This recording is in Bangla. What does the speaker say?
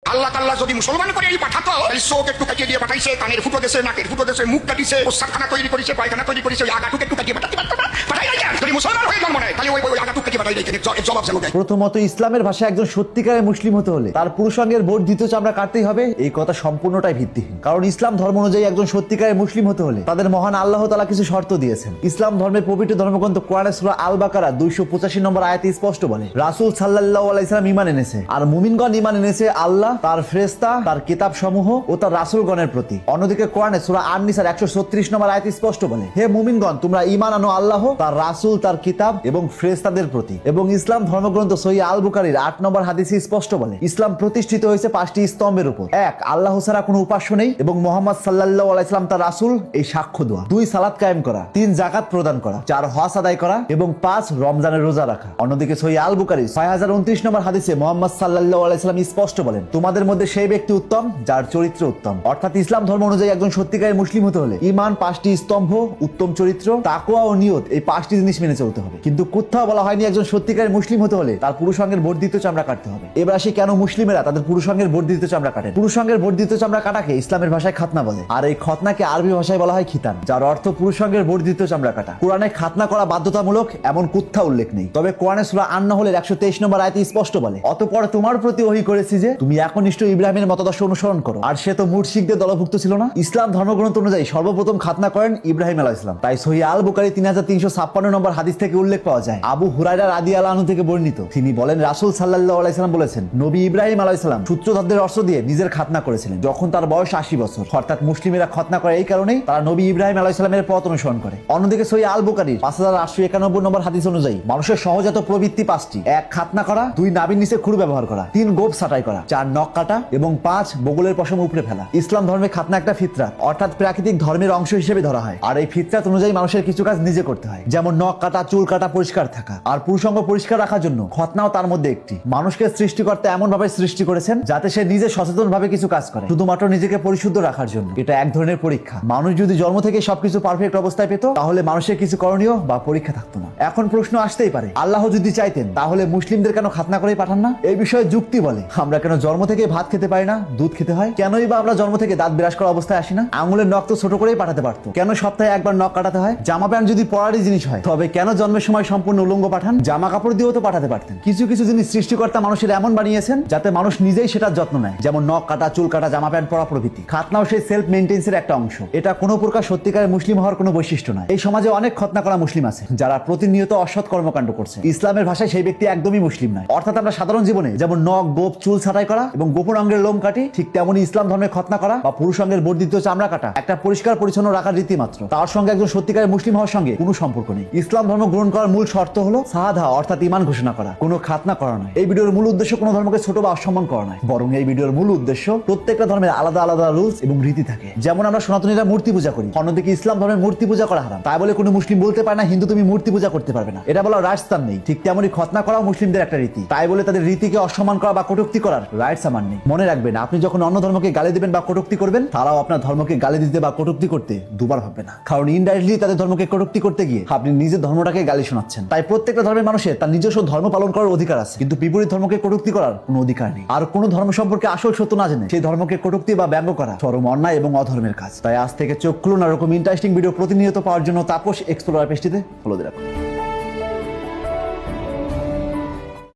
আল্লাহ তাআলা যদি মুসলমান করে এই পাঠাতো, তাহলে চোখ একটু কাটিয়ে দিয়ে পাঠাইছে, কানের ফুটো দেশে, নাকের ফুটো দেশে, মুখ কাটিছে, প্রস্রাবখানা তৈরি করেছে, পায়খানা তৈরি করেছে, ওই আগাটুক একটু কাটিয়ে পাঠাতে পারতো না? পাঠাই নাই। যদি মুসলমান হয়ে জন্ম নেয়, তাহলে ওই আগাটুক কাটিয়ে পাঠাই নাই। জবাব যেন দেয়। প্রথমত, ইসলামের ভাষায় একজন সত্যিকারের মুসলিম হতে হলে তার পুরুষাঙ্গের বর্ধিত চামড়া কাটতেই হবে, এই কথা সম্পূর্ণটাই ভিত্তিহীন। কারণ ইসলাম ধর্ম অনুযায়ী একজন সত্যিকারের মুসলিম হতে হলে তাদের মহান আল্লাহ তাআলা কিছু শর্ত দিয়েছেন। ইসলাম ধর্মের পবিত্র ধর্মগ্রন্থ কোরআনের সূরা আল বাকারা 285 নম্বর আয়াতে স্পষ্ট বলে, রাসূল সাল্লাল্লাহু আলাইহি সাল্লাম ঈমান এনেছে, আর মুমিনগণ ঈমান এনেছে আল্লাহ, তার ফেরেশতা, তার কিতাব সমূহ ও তার রাসূলগণের প্রতি। অন্যদিকে কোরআনে সূরা আন-নিসার 136 নম্বর আয়াতে স্পষ্ট বলে, হে মুমিনগণ, তোমরা ঈমান আনো আল্লাহ, তার রাসূল, তার কিতাব এবং ফেরেশতাদের প্রতি। এবং ইসলাম ধর্মগ্রন্থ সহিহ আল বুখারীর 8 নম্বর হাদিসে স্পষ্ট বলে, ইসলাম প্রতিষ্ঠিত হয়েছে 5টি স্তম্ভের উপর। 1, আল্লাহ ছাড়া কোনো উপাস্য নেই এবং মুহাম্মদ সাল্লাল্লাহু আলাইহি সাল্লাম তার রাসূল, এই সাক্ষ্য দেওয়া। 2, সালাত কায়েম করা। 3, যাকাত প্রদান করা। 4, হজ আদায় করা। এবং 5, রমজানের রোজা রাখা। অন্যদিকে সহিহ আল বুখারী 6029 নম্বর হাদিসে মুহাম্মদ সাল্লাল্লাহু আলাইহি সাল্লাম স্পষ্ট বলেন, তোমাদের মধ্যে সেই ব্যক্তি উত্তম যার চরিত্র উত্তম। অর্থাৎ ইসলাম ধর্ম অনুযায়ী একজন সত্যিকারের মুসলিম হতে হলে ঈমান, 5টি স্তম্ভ, উত্তম চরিত্র, তাকওয়া ও নিয়ত, এই 5টি জিনিস মেনে চলতে হবে। কিন্তু কোথাও বলা হয়নি একজন সত্যিকারের মুসলিম হতে হলে তার পুরুষাঙ্গের বর্ধিত চামড়া কাটতে হবে। এবার আসি কেন মুসলিমেরা তাদের পুরুষাঙ্গের বর্ধিত চামড়া কাটেন। পুরুষাঙ্গের বর্ধিত চামড়া কাটাকে ইসলামের ভাষায় খাতনা বলে, আর এই খতনাকে আরবি ভাষায় বলা হয় খিতান, যার অর্থ পুরুষাঙ্গের বর্ধিত চামড়া কাটা। কোরআনে খাতনা করা বাধ্যতামূলক এমন কোথাও উল্লেখ নেই। তবে কোরআনে সূরা আন-নাহলের 123 নম্বর আয়াতে স্পষ্ট বলে, অতঃপর তোমার প্রতি ওহী করেছি যে তুমি একনিষ্ঠ ইব্রাহিমের মতদর্শ অনুসরণ করো, আর সে তো মুশরিকদের দলভুক্ত ছিল না। ইসলাম ধর্মগ্রন্থ অনুযায়ী সর্বপ্রথম খাতনা করেন ইব্রাহিম আলাইহিস সালাম। তাই সহিহ আল বুখারী 3356 নম্বর হাদিস থেকে উল্লেখ পাওয়া যায়, আবু হুরায়রা রাদিয়াল্লাহু আনহু থেকে বর্ণিত, তিনি বলেন, রাসূল সাল্লাল্লাহু আলাইহি সাল্লাম বলেছেন, নবী ইব্রাহিম আলাইহিস সালাম সূত্রধরদের অস্ত্র দিয়ে নিজের খাতনা করেছিলেন যখন তার বয়স 80 বছর। অর্থাৎ মুসলিমেরা খাতনা করে এই কারণেই তারা নবী ইব্রাহিম আলাইহিস সালামের পথ অনুসরণ করে। অন্যদিকে সহিহ আল বুখারীর 5891 নম্বর হাদিস অনুযায়ী মানুষের সহজাত প্রবৃত্তি 5টি। 1, খাতনা করা। 2, নাভির নিচে খুর ব্যবহার করা। 3, গোপ ছাঁটাই করা। 4, নখ কাটা। এবং 5, বগলের পশম উপড়ে ফেলা। ইসলাম ধর্মে খাতনা একটা ফিতরাত, অর্থাৎ প্রাকৃতিক ধর্মের অংশ হিসেবে ধরা হয়। আর এই ফিতরাত অনুযায়ী মানুষের কিছু কাজ নিজে করতে হয়, যেমন নখ কাটা, চুল কাটা, পরিষ্কার থাকা। আর পুরুষাঙ্গ পরিষ্কার রাখার জন্য খতনাও তার মধ্যে একটি। মানুষকে সৃষ্টিকর্তা এমন ভাবে সৃষ্টি করেছেন যাতে সে নিজে সচেতন ভাবে কিছু কাজ করে, শুধুমাত্র নিজেকে পরিশুদ্ধ রাখার জন্য। এটা এক ধরনের পরীক্ষা। মানুষ যদি জন্ম থেকে সবকিছু পারফেক্ট অবস্থায় পেত, তাহলে মানুষের কিছু করণীয় বা পরীক্ষা থাকতো না। এখন প্রশ্ন আসতেই পারে, আল্লাহ যদি চাইতেন তাহলে মুসলিমদের কেন খাতনা করে পাঠান না? এই বিষয়ে যুক্তি বলে, আমরা কেন জন্ম থেকে ভাত খেতে পারি না, দুধ খেতে হয়? কেনই বা আমরা জন্ম থেকে দাঁত বিরাজ করা অবস্থায় আসি না? আঙুলের নখ তো ছোট করেই পাঠাতে পারতো, কেন সপ্তাহে একবার নখ কাটাতে হয়? জামা প্যান্ট যদি পরারই জিনিস হয়, তবে কেন জন্মের সময় সম্পূর্ণ উলঙ্গ পাঠান? জামা কাপড় দিয়েও তো পাঠাতে পারতেন। কিছু কিছু জিনিস সৃষ্টিকর্তা মানুষের এমন বানিয়েছেন যাতে মানুষ নিজেই সেটার যত্ন নেয়, যেমন নখ কাটা, চুল কাটা, জামা প্যান্ট পরা প্রভৃতি। খাতনাও সেই সেলফ মেইনটেন্সের একটা অংশ। এটা কোনো প্রকার সত্যিকারের মুসলিম হওয়ার কোনো বৈশিষ্ট্য নয়। এই সমাজে অনেক খতনা করা মুসলিম আছে যারা প্রতিনিয়ত অসৎ কর্মকাণ্ড করছে। ইসলামের ভাষায় সেই ব্যক্তি একদমই মুসলিম নয়। অর্থাৎ আমরা সাধারণ জীবনে যেমন নখ, গোপ, চুল ছাঁটাই করা এবং গোপন অঙ্গের লোম কাটি, ঠিক তেমনই ইসলাম ধর্মে খতনা করা বা পুরুষাঙ্গের বর্ধিত চামড়া কাটা একটা পরিষ্কার পরিচ্ছন্ন রাখার রীতি মাত্র। তার সঙ্গে একজন সত্যিকারের মুসলিম হওয়ার সঙ্গে কোনো সম্পর্ক নেই। ইসলাম ধর্ম গ্রহণ করার মূল শর্ত হলো শাহাদা, অর্থাৎ ঈমান ঘোষণা করা, কোনো খাতনা করা নয়। এই ভিডিওর মূল উদ্দেশ্য কোনো ধর্মকে ছোট বা অসম্মান করা নয়, বরং এই ভিডিওর মূল উদ্দেশ্য প্রত্যেকটা ধর্মের আলাদা আলাদা রুলস এবং রীতি থাকে। যেমন আমরা সনাতনীরা মূর্তি পূজা করি, অন্যদিকে ইসলাম ধর্মের মূর্তি পূজা করা হারাম। তাই বলে কোনো মুসলিম বলতে পারে না হিন্দু তুমি মূর্তি পূজা করতে পারবে না, এটা বলার রাইটস তার নেই। ঠিক তেমনই খতনা করাও মুসলিমদের একটা রীতি। তাই বলে তাদের রীতিকে অসম্মান করা বা কটূক্তি করার রাইটস আমার নেই। মনে রাখবেন, আপনি যখন অন্য ধর্মকে গালি দিবেন বা কটূক্তি করবেন, তারাও আপনার ধর্মকে গালি দিতে বা কটূক্তি করতে দুবার ভাববে না। কারণ ইনডাইরেক্টলি তাদের ধর্মকে কটূক্তি করতে গিয়ে আপনি নিজের ধর্মটাকে গালি শোনাচ্ছেন। তাই প্রত্যেকটা ধর্মের মানুষের তার নিজস্ব ধর্ম পালন করার অধিকার আছে, কিন্তু বিপরীত ধর্মকে কটূক্তি করার কোনো অধিকার নেই। আর কোনো ধর্ম সম্পর্কে আসল সত্য না জেনে সেই ধর্মকে কটূক্তি বা ব্যঙ্গ করা চরম অন্যায় এবং অধর্মের কাজ। তাই আজ থেকে চোখ খুলুন, এরকম ইন্টারেস্টিং ভিডিও প্রতিনিয়ত পাওয়ার জন্য তাপস এক্সপ্লোরার পেজটিতে ফলো দিয়ে রাখুন।